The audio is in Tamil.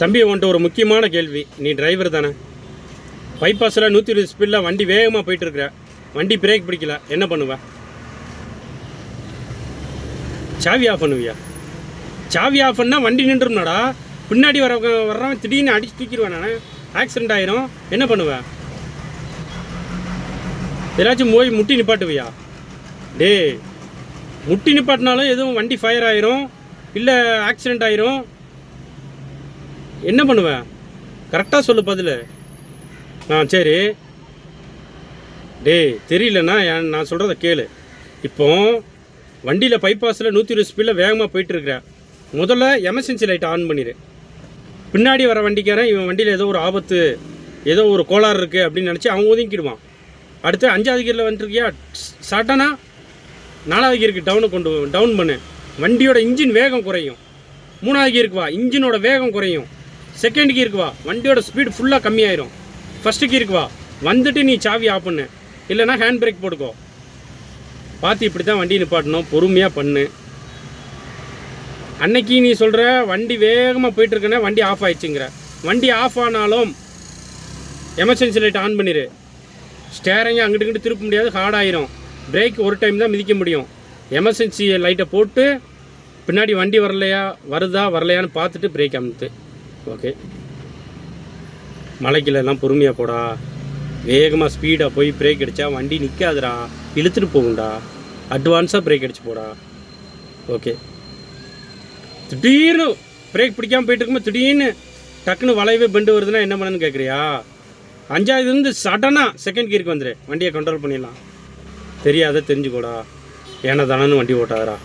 தம்பி, உன்ட்ட ஒரு முக்கியமான கேள்வி. நீ டிரைவர் தானே? பைபாஸில் 120 ஸ்பீடில் வண்டி வேகமாக போயிட்டுருக்குற, வண்டி பிரேக் பிடிக்கல, என்ன பண்ணுவ? சாவி ஆஃப் பண்ணுவியா? சாவி ஆஃப் பண்ணால் வண்டி நின்றும்னாடா. பின்னாடி வர்றவன் திடீர்னு அடிச்சு தூக்கிடுவேன் நான், ஆக்சிடெண்ட் ஆயிரும். என்ன பண்ணுவேன்? ஏதாச்சும் போய் முட்டி நிப்பாட்டுவியா? டே, முட்டி நிப்பாட்டினாலும் எதுவும் வண்டி ஃபயர் ஆயிரும், இல்லை ஆக்சிடெண்ட் ஆயிரும். என்ன பண்ணுவேன்? கரெக்டாக சொல்லு பதில். சரி. டே, தெரியலண்ணா, நான் சொல்கிறத கேளு. இப்போ வண்டியில் பைபாஸில் 120 ஸ்பீடில் வேகமாக போயிட்டுருக்குற, முதல்ல எமர்ஜென்சி லைட்டை ஆன் பண்ணிடு. பின்னாடி வர வண்டிக்காரன் இவன் வண்டியில் ஏதோ ஒரு ஆபத்து, ஏதோ ஒரு கோளாறு இருக்குது அப்படின்னு நினச்சி அவன் ஒதுங்கிடுவான். அடுத்து 5வது கியரில் வந்துருக்கியா, சடனாக 4வது கியருக்கு டவுன் பண்ணு. வண்டியோட இன்ஜின் வேகம் குறையும். 3வது கியருக்கு வா, இன்ஜினோட வேகம் குறையும். 2nd கியருக்கு வா, வண்டியோட ஸ்பீடு ஃபுல்லாக கம்மியாயிரும். 1st கியருக்கு வா, வந்துட்டு நீ சாவி ஆஃப் பண்ணு, இல்லைனா ஹேண்ட் பிரேக் போட்டுக்கோ. பார்த்து இப்படி தான் வண்டி நிப்பாட்டணும், பொறுமையாக பண்ணு. அன்னைக்கு நீ சொல்கிற வண்டி வேகமாக போயிட்டுருக்குன்னா வண்டி ஆஃப் ஆயிடுச்சுங்கிற. வண்டி ஆஃப் ஆனாலும் எமர்ஜென்சி லைட் ஆன் பண்ணிடு. ஸ்டேரிங்கை அங்கிட்டு இங்கிட்டு திருப்ப முடியாது, ஹார்டாயிரும். பிரேக் ஒரு டைம் தான் மிதிக்க முடியும். எமர்ஜென்சி லைட்டை போட்டு பின்னாடி வண்டி வருதா வரலையான்னு பார்த்துட்டு பிரேக் அமுத்து. ஓகே, மலைக்கிலெல்லாம் பொறுமையாக போடா. வேகமாக ஸ்பீடாக போய் பிரேக் அடித்தா வண்டி நிற்காதுடா, இழுத்துட்டு போகும்டா. அட்வான்ஸாக பிரேக் அடிச்சு போடா. ஓகே. திடீர்னு பிரேக் பிடிக்காமல் போயிட்டு இருக்கும்போது திடீர்னு டக்குன்னு வளைவே பெண்டு வருதுன்னா என்ன பண்ணுன்னு கேட்குறியா? 5வது சடனாக 2nd கியருக்கு வந்துடு, வண்டியை கண்ட்ரோல் பண்ணிடலாம். தெரியாத தெரிஞ்சுக்கோடா. ஏன்னா தானு வண்டி ஓட்டாதரா.